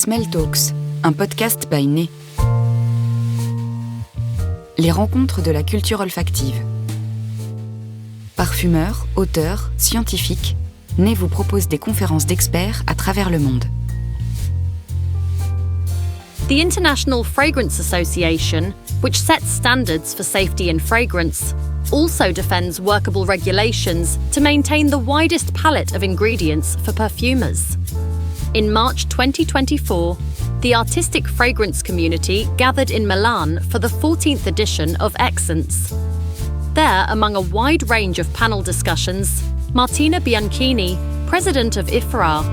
Smell Talks, un podcast by Né. Les rencontres de la culture olfactive. Parfumeurs, auteurs, scientifiques, Né vous propose des conférences d'experts à travers le monde. The International Fragrance Association, which sets standards for safety in fragrance, also defends workable regulations to maintain the widest palette of ingredients for perfumers. In March 2024, the artistic fragrance community gathered in Milan for the 14th edition of Essence. There, among a wide range of panel discussions, Martina Bianchini, president of IFRA,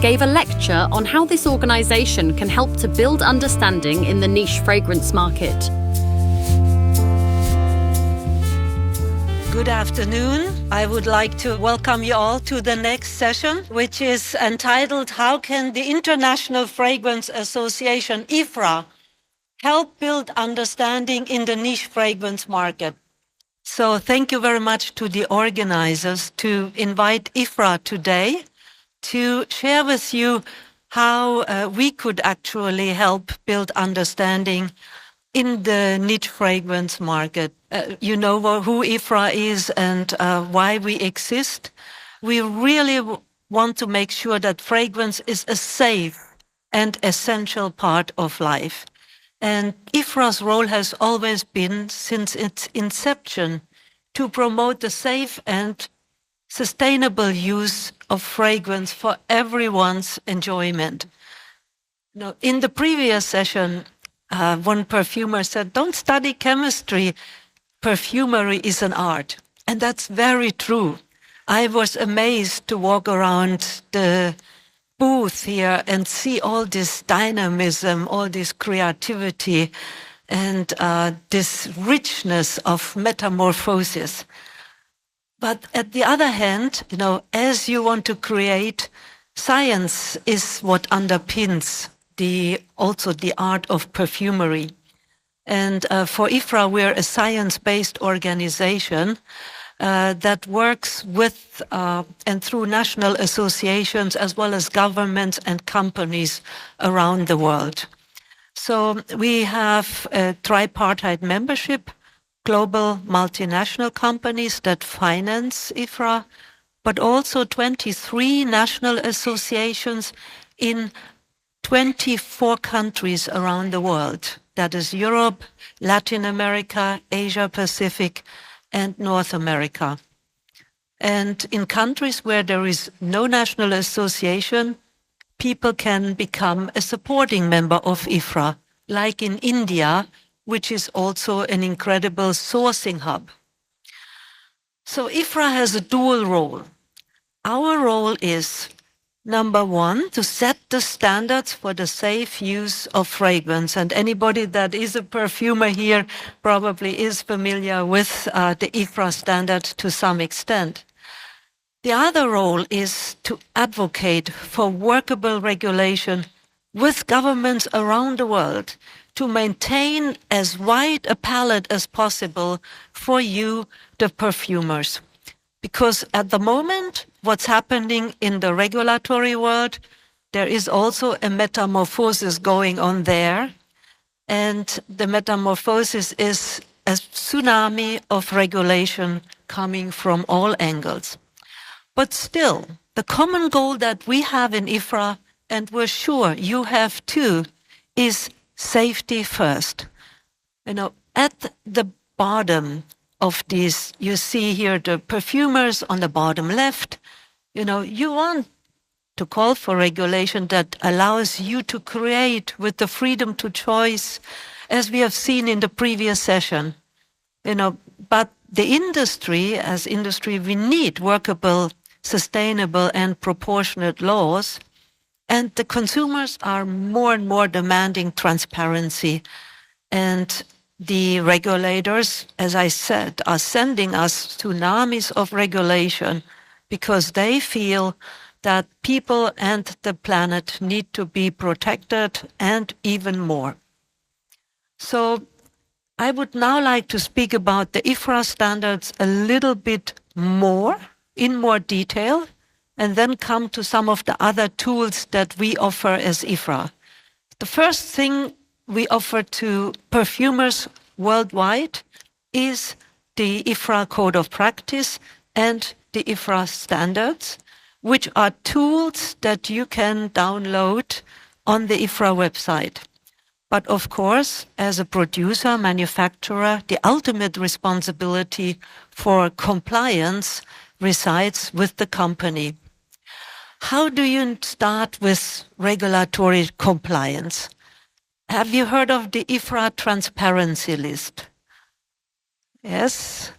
gave a lecture on how this organisation can help to build understanding in the niche fragrance market. Good afternoon. I would like to welcome you all to the next session, which is entitled How Can the International Fragrance Association, IFRA, Help Build Understanding in the Niche Fragrance Market? So thank you very much to the organizers to invite IFRA today to share with you how we could actually help build understanding in the niche fragrance market. You know who IFRA is and why we exist. We really want to make sure that fragrance is a safe and essential part of life. And IFRA's role has always been, since its inception, to promote the safe and sustainable use of fragrance for everyone's enjoyment. Now, in the previous session, one perfumer said, don't study chemistry, perfumery is an art. And that's very true. I was amazed to walk around the booth here and see all this dynamism, all this creativity, and this richness of metamorphosis. But at the other hand, as you want to create, science is what underpins also the art of perfumery. And for IFRA, we're a science-based organization that works with and through national associations as well as governments and companies around the world. So we have a tripartite membership, global multinational companies that finance IFRA, but also 23 national associations in 24 countries around the world. That is Europe, Latin America, Asia Pacific, and North America. And in countries where there is no national association, people can become a supporting member of IFRA, like in India, which is also an incredible sourcing hub. So IFRA has a dual role. Our role is, number one, to set the standards for the safe use of fragrance. And anybody that is a perfumer here probably is familiar with the IFRA standard to some extent. The other role is to advocate for workable regulation with governments around the world to maintain as wide a palette as possible for you, the perfumers. Because at the moment, what's happening in the regulatory world, there is also a metamorphosis going on there. And the metamorphosis is a tsunami of regulation coming from all angles. But still, the common goal that we have in IFRA, and we're sure you have too, is safety first. At the bottom of these, you see here the perfumers on the bottom left. You want to call for regulation that allows you to create with the freedom to choice, as we have seen in the previous session. But the industry, as industry, we need workable, sustainable, and proportionate laws. And the consumers are more and more demanding transparency. And the regulators, as I said, are sending us tsunamis of regulation because they feel that people and the planet need to be protected and even more. So I would now like to speak about the IFRA standards a little bit more, in more detail, and then come to some of the other tools that we offer as IFRA. The first thing we offer to perfumers worldwide is the IFRA Code of Practice and the IFRA standards, which are tools that you can download on the IFRA website. But of course, as a producer, manufacturer, the ultimate responsibility for compliance resides with the company. How do you start with regulatory compliance? Have you heard of the IFRA transparency list? Yes?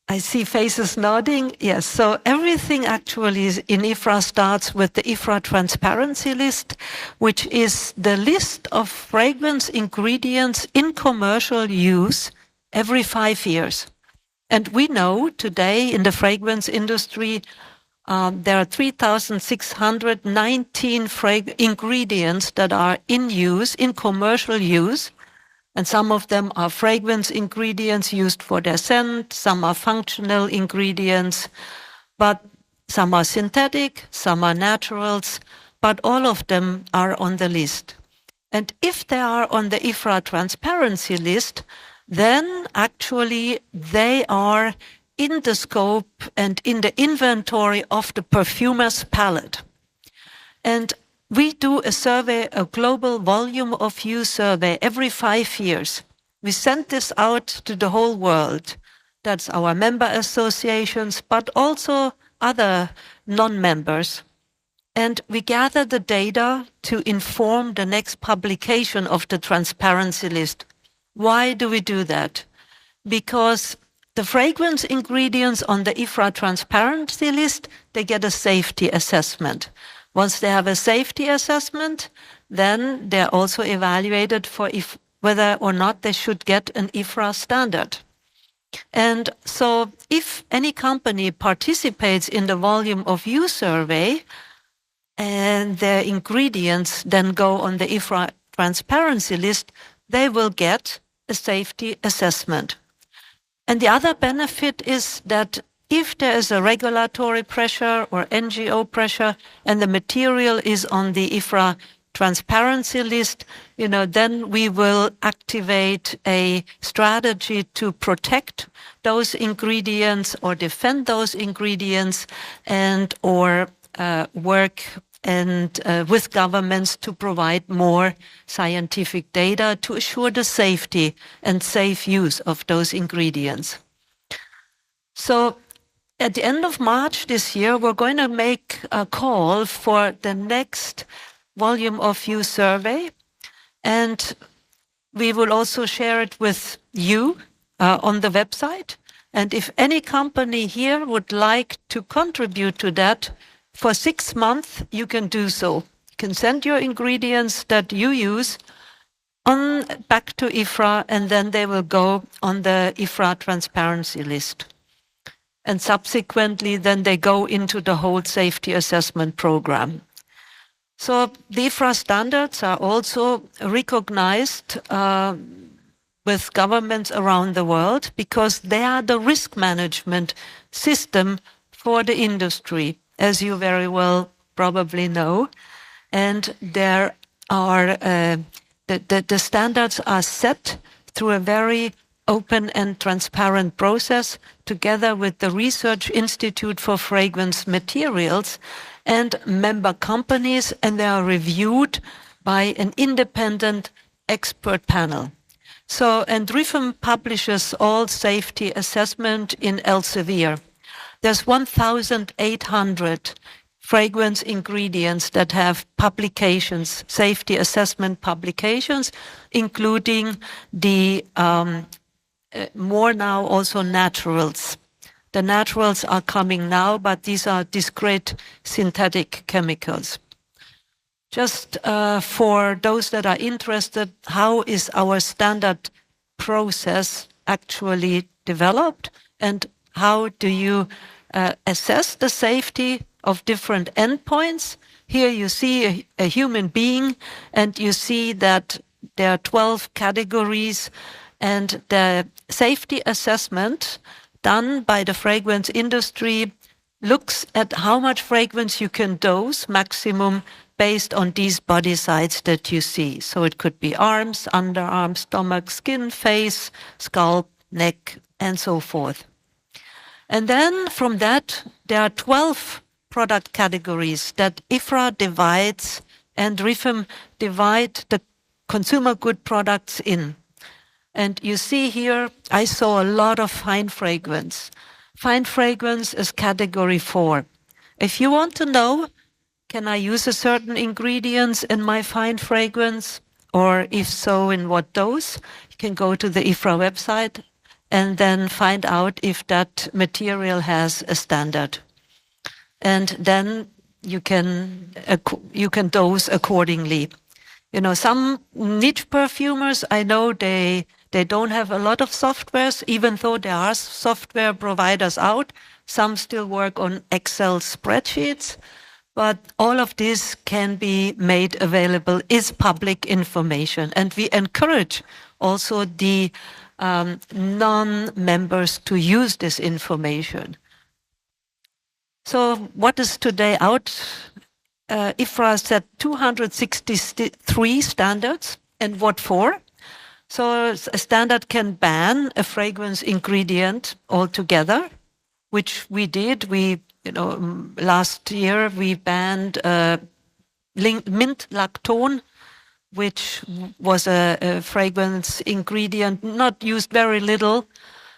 I see faces nodding. Yes, so everything actually in IFRA starts with the IFRA transparency list, which is the list of fragrance ingredients in commercial use every 5 years. And we know today in the fragrance industry, there are 3,619 ingredients that are in use, in commercial use. And some of them are fragrance ingredients used for their scent, some are functional ingredients, but some are synthetic, some are naturals, but all of them are on the list. And if they are on the IFRA transparency list, then actually they are in the scope and in the inventory of the perfumer's palette. And we do a survey, a global volume of use survey every 5 years. We send this out to the whole world. That's our member associations, but also other non-members. And we gather the data to inform the next publication of the transparency list. Why do we do that? Because the fragrance ingredients on the IFRA transparency list, they get a safety assessment. Once they have a safety assessment, then they're also evaluated for whether or not they should get an IFRA standard. And so if any company participates in the volume of use survey and their ingredients then go on the IFRA transparency list, they will get a safety assessment. And the other benefit is that if there is a regulatory pressure or NGO pressure and the material is on the IFRA transparency list, then we will activate a strategy to protect those ingredients or defend those ingredients and or work and with governments to provide more scientific data to assure the safety and safe use of those ingredients. So at the end of March this year, we're going to make a call for the next volume of use survey, and we will also share it with you on the website. And if any company here would like to contribute to that, for 6 months, you can do so. You can send your ingredients that you use back to IFRA, and then they will go on the IFRA transparency list. And subsequently, then they go into the whole safety assessment program. So the IFRA standards are also recognized with governments around the world because they are the risk management system for the industry, as you very well probably know. And there are the standards are set through a very open and transparent process together with the Research Institute for Fragrance Materials and member companies, and they are reviewed by an independent expert panel. So, and RIFM publishes all safety assessment in Elsevier. There's 1,800 fragrance ingredients that have publications, safety assessment publications, including the more now also naturals. The naturals are coming now, but these are discrete synthetic chemicals. Just for those that are interested, how is our standard process actually developed, and how do you assess the safety of different endpoints? Here you see a human being, and you see that there are 12 categories, and the safety assessment done by the fragrance industry looks at how much fragrance you can dose maximum based on these body sites that you see. So it could be arms, underarms, stomach, skin, face, scalp, neck, and so forth. And then from that, there are 12 product categories that IFRA divides and RIFM divide the consumer good products in. And you see here, I saw a lot of fine fragrance. Fine fragrance is category 4. If you want to know, can I use a certain ingredients in my fine fragrance? Or if so, in what dose? You can go to the IFRA website and then find out if that material has a standard. And then you can dose accordingly. You know, some niche perfumers, I know they don't have a lot of softwares, even though there are software providers out. Some still work on Excel spreadsheets, but all of this can be made available, is public information. And we encourage also the non-members to use this information. So what is today out? IFRA set 263 standards, and what for? So a standard can ban a fragrance ingredient altogether, which we did. Last year we banned mint lactone, which was a fragrance ingredient not used very little,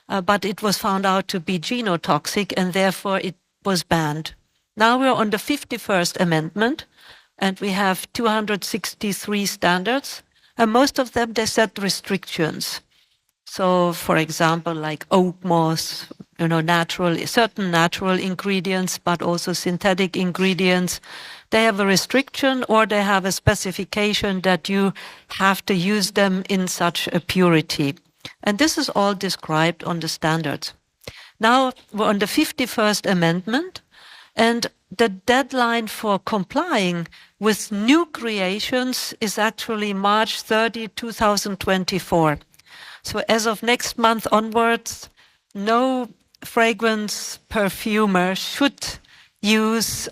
but it was found out to be genotoxic, and therefore it was banned. Now we're on the 51st Amendment, and we have 263 standards, and most of them, they set restrictions. So, for example, like oak moss, certain natural ingredients, but also synthetic ingredients, they have a restriction or they have a specification that you have to use them in such a purity. And this is all described on the standards. Now we're on the 51st Amendment, and the deadline for complying with new creations is actually March 30, 2024. So as of next month onwards, no fragrance perfumer should use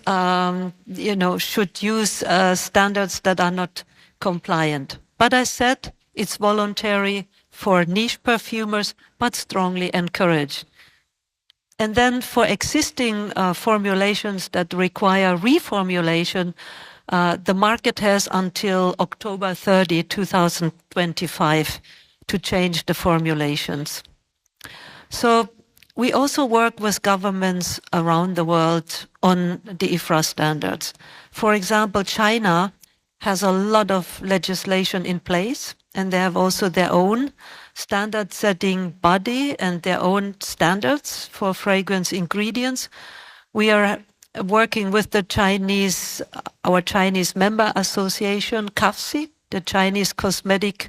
standards that are not compliant. But I said it's voluntary for niche perfumers, but strongly encouraged. And then for existing formulations that require reformulation, the market has until October 30, 2025 to change the formulations. So we also work with governments around the world on the IFRA standards. For example, China has a lot of legislation in place, and they have also their own standard setting body and their own standards for fragrance ingredients. We are working with our Chinese member association, CAFSI, the Chinese Cosmetic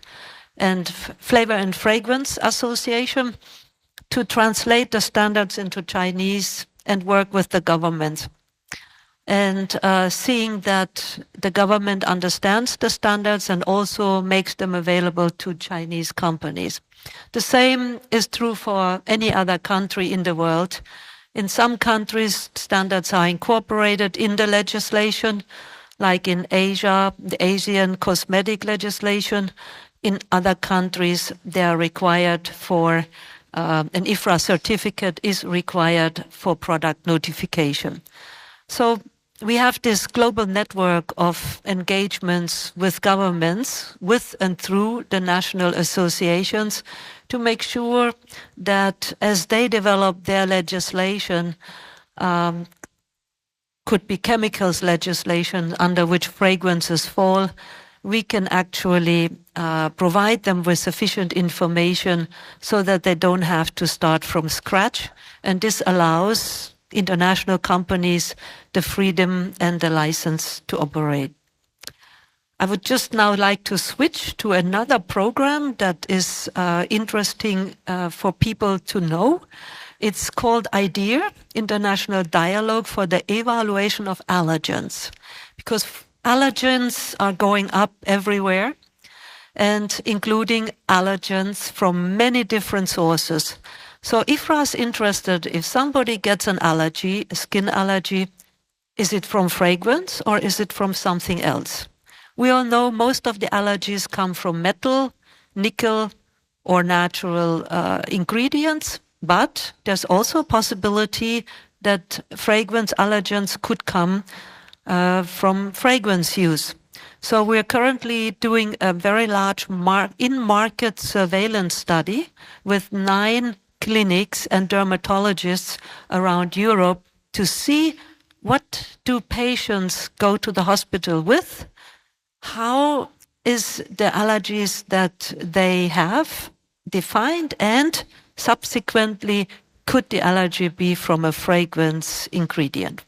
and Flavor and Fragrance Association, to translate the standards into Chinese and work with the government. And seeing that the government understands the standards and also makes them available to Chinese companies. The same is true for any other country in the world. In some countries, standards are incorporated in the legislation, like in Asia, the Asian cosmetic legislation. In other countries, they are required for an IFRA certificate is required for product notification. So we have this global network of engagements with governments, with and through the national associations, to make sure that as they develop their legislation, could be chemicals legislation under which fragrances fall, we can actually provide them with sufficient information so that they don't have to start from scratch. And this allows international companies the freedom and the license to operate. I would just now like to switch to another program that is interesting for people to know. It's called IDEA, International Dialogue for the Evaluation of Allergens, because allergens are going up everywhere, and including allergens from many different sources. So IFRA is interested if somebody gets an allergy, a skin allergy, is it from fragrance or is it from something else? We all know most of the allergies come from metal, nickel, or natural ingredients, but there's also a possibility that fragrance allergens could come from fragrance use. So we're currently doing a very large in-market surveillance study with 9 clinics and dermatologists around Europe to see what do patients go to the hospital with, how is the allergies that they have defined, and subsequently could the allergy be from a fragrance ingredient.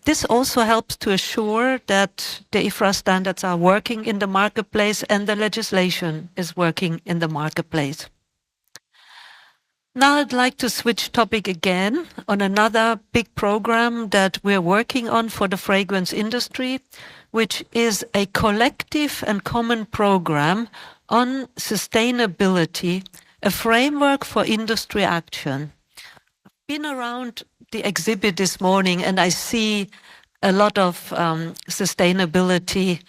This also helps to assure that the IFRA standards are working in the marketplace and the legislation is working in the marketplace. Now I'd like to switch topic again on another big program that we're working on for the fragrance industry, which is a collective and common program on sustainability, a framework for industry action. I've been around the exhibit this morning and I see a lot of sustainability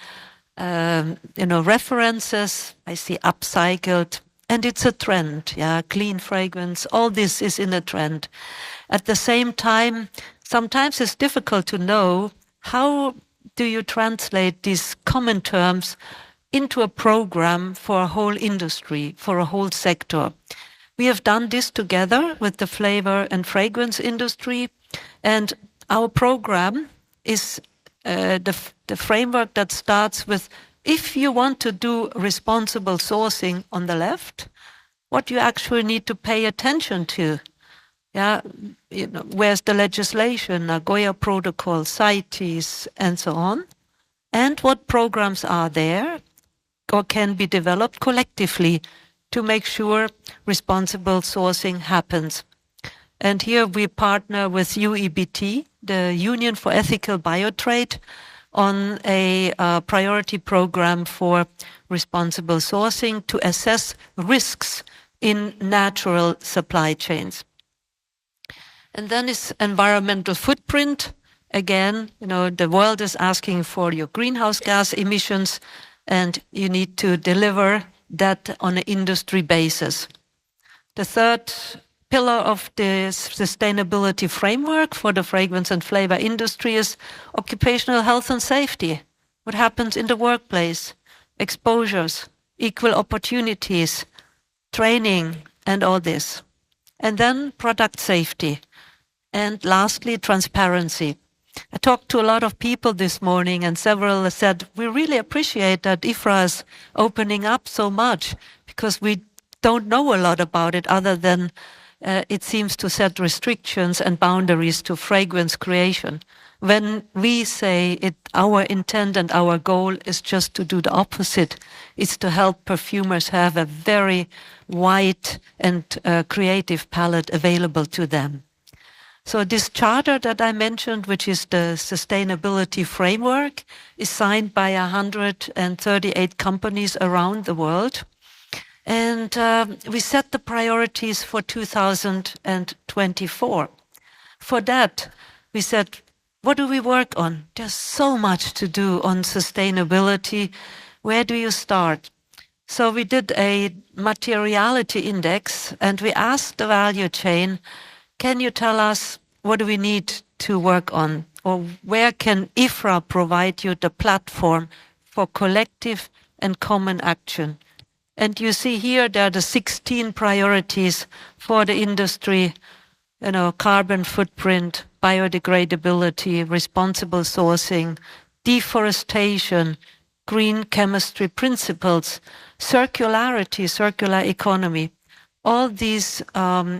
references. I see upcycled, and it's a trend. Yeah, clean fragrance, all this is in a trend. At the same time, sometimes it's difficult to know how do you translate these common terms into a program for a whole industry, for a whole sector. We have done this together with the flavor and fragrance industry, and our program is the framework that starts with, if you want to do responsible sourcing on the left, what you actually need to pay attention to. Yeah, where's the legislation, Nagoya Protocol, CITES, and so on, and what programs are there or can be developed collectively to make sure responsible sourcing happens. And here we partner with UEBT, the Union for Ethical Biotrade, on a priority program for responsible sourcing to assess risks in natural supply chains. And then is environmental footprint. Again, the world is asking for your greenhouse gas emissions, and you need to deliver that on an industry basis. The third pillar of the sustainability framework for the fragrance and flavor industry is occupational health and safety. What happens in the workplace, exposures, equal opportunities, training, and all this. And then product safety. And lastly, transparency. I talked to a lot of people this morning and several said, we really appreciate that IFRA is opening up so much because we don't know a lot about it other than it seems to set restrictions and boundaries to fragrance creation. When we say it, our intent and our goal is just to do the opposite. It's to help perfumers have a very wide and creative palette available to them. So this charter that I mentioned, which is the sustainability framework, is signed by 138 companies around the world. And we set the priorities for 2024. For that, we said, what do we work on? There's so much to do on sustainability. Where do you start? So we did a materiality index and we asked the value chain, can you tell us what do we need to work on? Or where can IFRA provide you the platform for collective and common action? And you see here there are the 16 priorities for the industry, carbon footprint, biodegradability, responsible sourcing, deforestation, green chemistry principles, circularity, circular economy. All these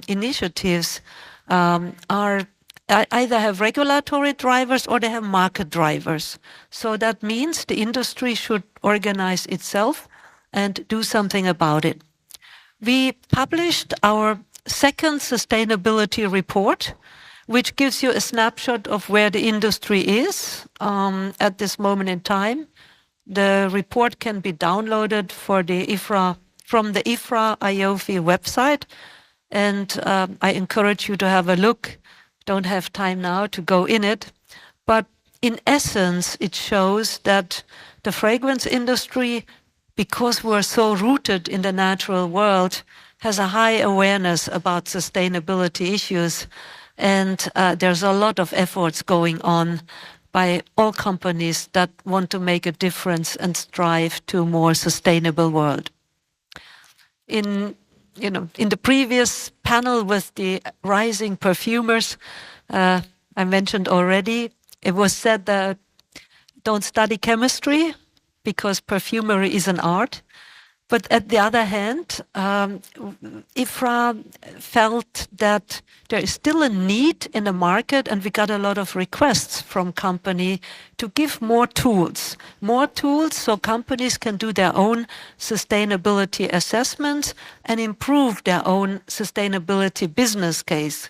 initiatives are either have regulatory drivers or they have market drivers. So that means the industry should organize itself and do something about it. We published our second sustainability report, which gives you a snapshot of where the industry is at this moment in time. The report can be downloaded for the IFRA from the IFRA IOFI website, and I encourage you to have a look. Don't have time now to go in it, but in essence, it shows that the fragrance industry, because we're so rooted in the natural world, has a high awareness about sustainability issues, and there's a lot of efforts going on by all companies that want to make a difference and strive to a more sustainable world. In the previous panel with the rising perfumers, I mentioned already, it was said that don't study chemistry because perfumery is an art. But at the other hand, IFRA felt that there is still a need in the market, and we got a lot of requests from companies to give more tools so companies can do their own sustainability assessments and improve their own sustainability business case.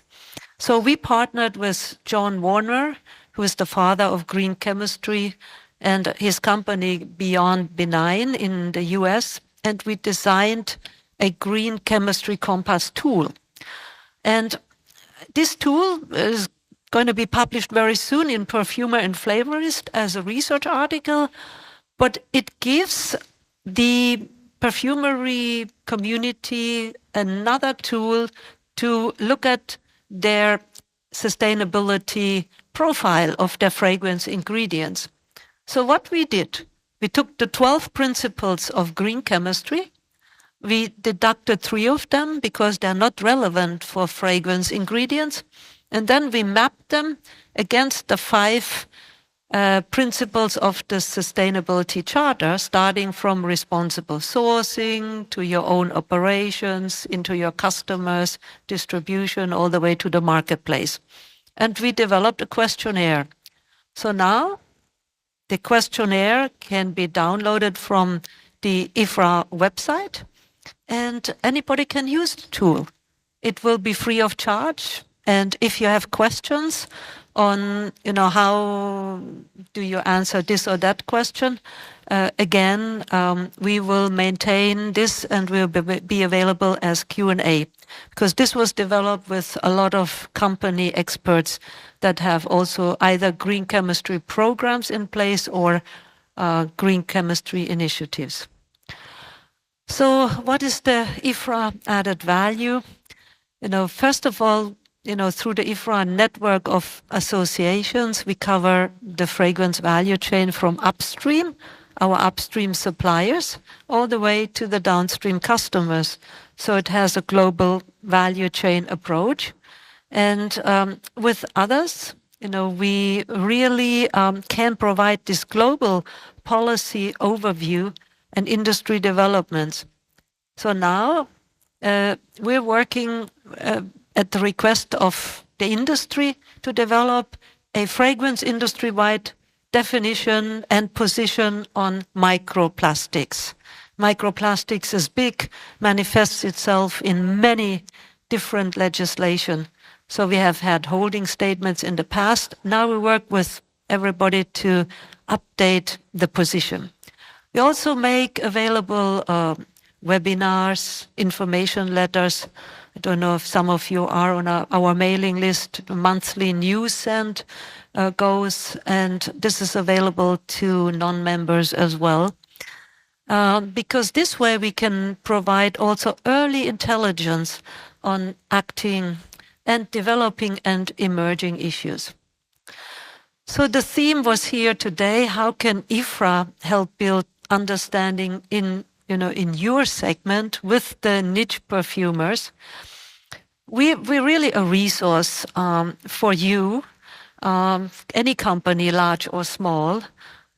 So we partnered with John Warner, who is the father of green chemistry, and his company Beyond Benign in the US, and we designed a green chemistry compass tool. And this tool is going to be published very soon in Perfumer and Flavorist as a research article, but it gives the perfumery community another tool to look at their sustainability profile of their fragrance ingredients. So what we did, we took the 12 principles of green chemistry. We deducted 3 of them because they're not relevant for fragrance ingredients. And then we mapped them against the 5 principles of the Sustainability Charter, starting from responsible sourcing to your own operations, into your customers, distribution, all the way to the marketplace. And we developed a questionnaire. So now the questionnaire can be downloaded from the IFRA website, and anybody can use the tool. It will be free of charge, and if you have questions on, how do you answer this or that question, again, we will maintain this and will be available as Q&A, because this was developed with a lot of company experts that have also either green chemistry programs in place or green chemistry initiatives. So what is the IFRA added value? First of all, through the IFRA network of associations, we cover the fragrance value chain from upstream, our upstream suppliers, all the way to the downstream customers. So it has a global value chain approach. And with others, we really can provide this global policy overview and industry developments. So now we're working at the request of the industry to develop a fragrance industry-wide definition and position on microplastics. Microplastics is big, manifests itself in many different legislation. So we have had holding statements in the past. Now we work with everybody to update the position. We also make available webinars, information letters. I don't know if some of you are on our mailing list. The monthly news send goes, and this is available to non-members as well. Because this way we can provide also early intelligence on acting and developing and emerging issues. So the theme was here today: how can IFRA help build understanding in your segment with the niche perfumers? We're really a resource for you, any company, large or small,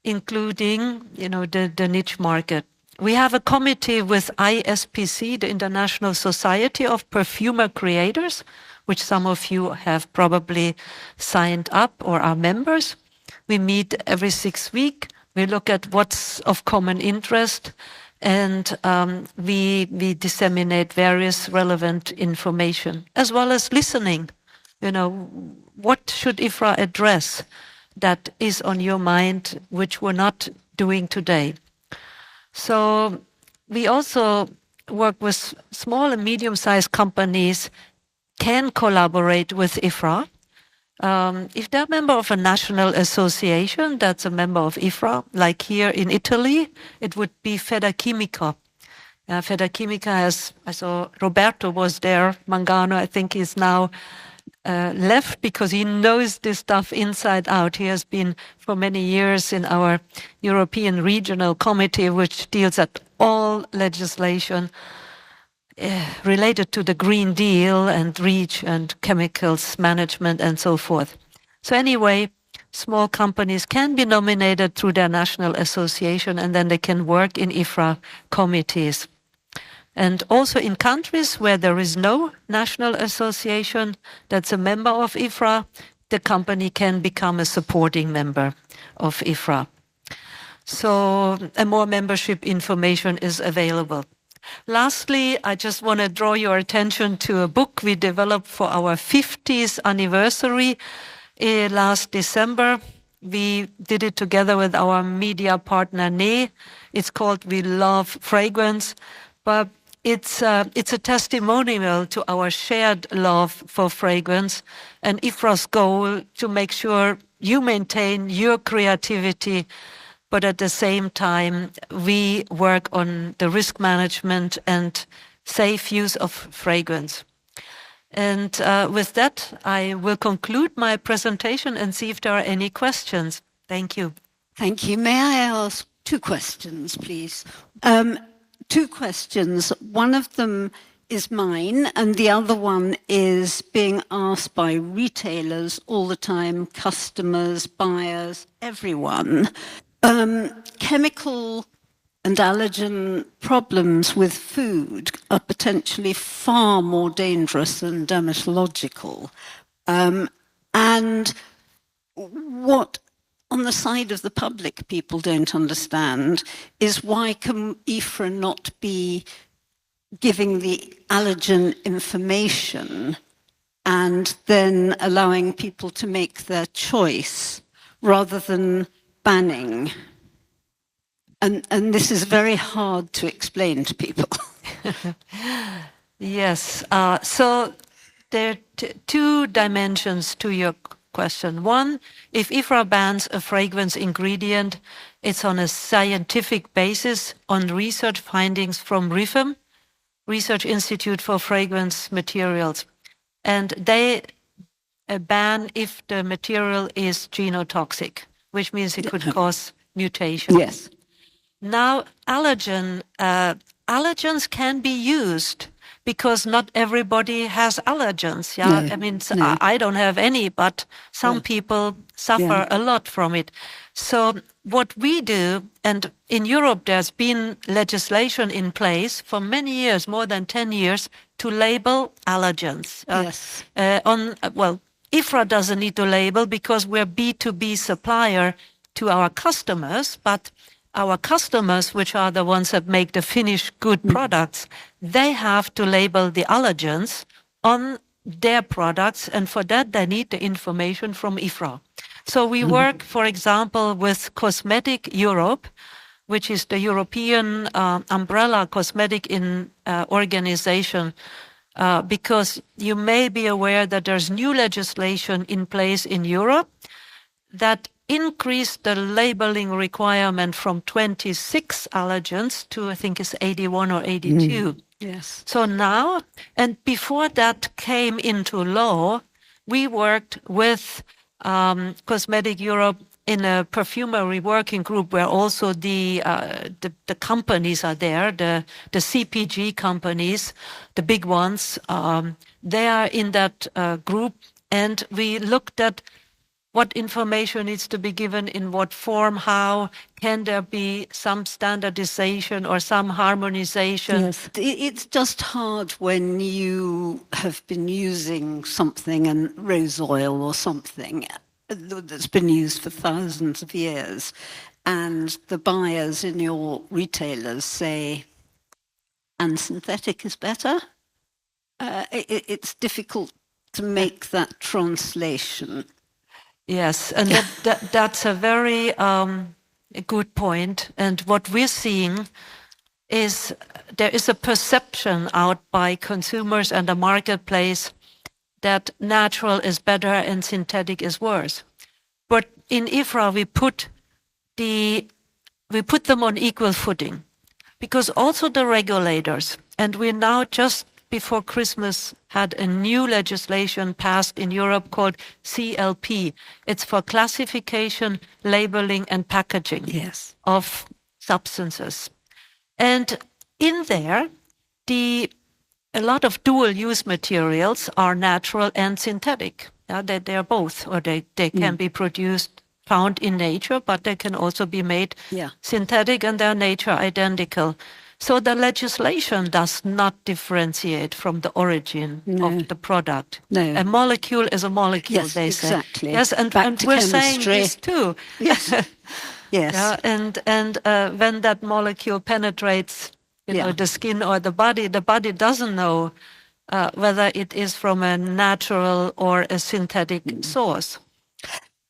including the niche market. We have a committee with ISPC, the International Society of Perfumer Creators, which some of you have probably signed up or are members. We meet every 6 weeks. We look at what's of common interest, and we disseminate various relevant information, as well as listening. What should IFRA address that is on your mind, which we're not doing today? So we also work with small and medium-sized companies can collaborate with IFRA. If they're a member of a national association that's a member of IFRA, like here in Italy, it would be Federchimica. Federchimica has, I saw Roberto was there, Mangano, I think is now left because he knows this stuff inside out. He has been for many years in our European Regional Committee, which deals at all legislation related to the Green Deal and REACH and chemicals management and so forth. So anyway, small companies can be nominated through their national association and then they can work in IFRA committees. And also in countries where there is no national association that's a member of IFRA, the company can become a supporting member of IFRA. So more membership information is available. Lastly, I just want to draw your attention to a book we developed for our 50th anniversary last December. We did it together with our media partner, NE. It's called We Love Fragrance. But it's a testimonial to our shared love for fragrance and IFRA's goal to make sure you maintain your creativity, but at the same time, we work on the risk management and safe use of fragrance. And with that, I will conclude my presentation and see if there are any questions. Thank you. Thank you. May I ask 2 questions, please? 2 questions. One of them is mine, and the other one is being asked by retailers all the time, customers, buyers, everyone. Chemical and allergen problems with food are potentially far more dangerous than dermatological. And what on the side of the public people don't understand is why can IFRA not be giving the allergen information and then allowing people to make their choice rather than banning? And this is very hard to explain to people. Yes, so there are 2 dimensions to your question. One, if IFRA bans a fragrance ingredient, it's on a scientific basis on research findings from RIFM, Research Institute for Fragrance Materials. And they ban if the material is genotoxic, which means it could cause mutation. Yes. Now, allergens can be used because not everybody has allergens. Yeah, No, I mean, no. I don't have any, but some people suffer a lot from it. So what we do, and in Europe there's been legislation in place for many years, more than 10 years, to label allergens. Yes. IFRA doesn't need to label because we're B2B supplier to our customers, but our customers, which are the ones that make the finished good products, they have to label the allergens on their products, and for that they need the information from IFRA. So we work, for example, with Cosmetic Europe, which is the European umbrella cosmetic organization, because you may be aware that there's new legislation in place in Europe that increased the labeling requirement from 26 allergens to, I think it's 81 or 82. Yes. So now, and before that came into law, we worked with Cosmetic Europe in a perfumery working group where also the companies are there, the CPG companies, the big ones, they are in that group, and we looked at what information needs to be given in what form, how, can there be some standardization or some harmonization? Yes. It's just hard when you have been using something, and rose oil or something, that's been used for thousands of years, and the buyers in your retailers say, and synthetic is better. It's difficult to make that translation. Yes, and that's a very good point. And what we're seeing is there is a perception out by consumers and the marketplace that natural is better and synthetic is worse. But in IFRA, we put them on equal footing, because also the regulators, and we now just before Christmas had a new legislation passed in Europe called CLP. It's for classification, labeling, and packaging of substances. And in there, a lot of dual-use materials are natural and synthetic. They are both, or they can be produced, found in nature, but they can also be made synthetic, and they're nature identical. So the legislation does not differentiate from the origin of the product. No. A molecule is a molecule, Yes, they say. exactly. Yes, and we're saying this too. Yes. Yes. Yeah, and when that molecule penetrates the skin or the body doesn't know whether it is from a natural or a synthetic source.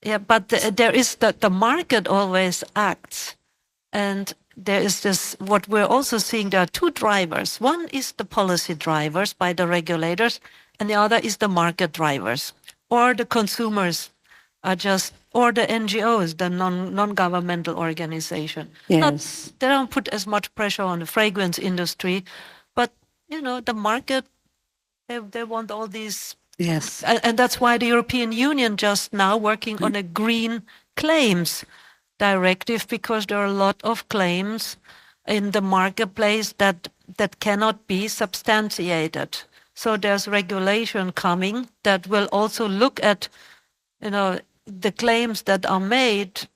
Yeah, but there is the market always acts, and there is this, what we're also seeing, there are two drivers. One is the policy drivers by the regulators, and the other is the market drivers, or the consumers are just, or the NGOs, the non-governmental organization. Yes. They don't put as much pressure on the fragrance industry, but, the market, they want all these. Yes. And that's why the European Union just now working on a green claims directive, because there are a lot of claims in the marketplace that cannot be substantiated. So there's regulation coming that will also look at, the claims that are made.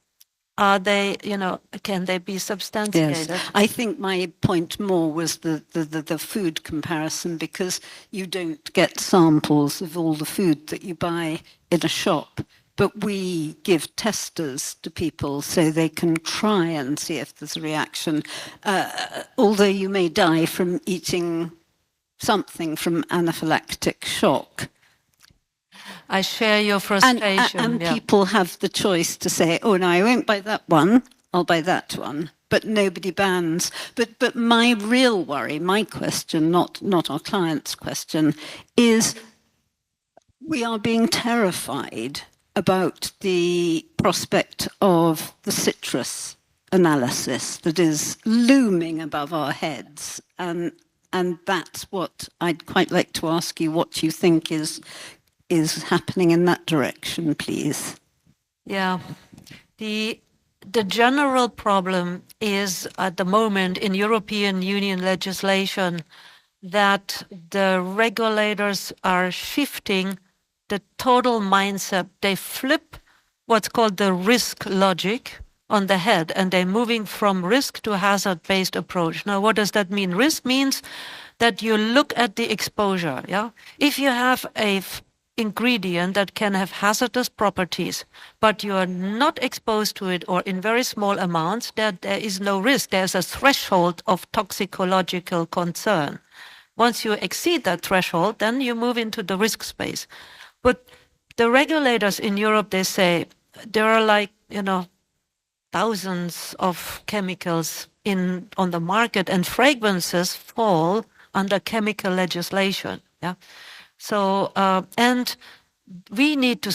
Are they, can they be substantiated? Yes. I think my point more was the food comparison, because you don't get samples of all the food that you buy in a shop, but we give testers to people so they can try and see if there's a reaction. Although you may die from eating something from anaphylactic shock. I share your frustration. And people have the choice to say, oh, no, I won't buy that one, I'll buy that one. But nobody bans. But my real worry, my question, not our client's question, is we are being terrified about the prospect of the citrus analysis that is looming above our heads. And that's what I'd quite like to ask you, what you think is happening in that direction, please. Yeah. The general problem is at the moment in European Union legislation that the regulators are shifting the total mindset. They flip what's called the risk logic on the head, and they're moving from risk to hazard-based approach. Now, what does that mean? Risk means that you look at the exposure. Yeah, if you have a ingredient that can have hazardous properties, but you are not exposed to it or in very small amounts, there is no risk. There's a threshold of toxicological concern. Once you exceed that threshold, then you move into the risk space. But the regulators in Europe, they say there are thousands of chemicals on the market, and fragrances fall under chemical legislation. Yeah. So, and we need to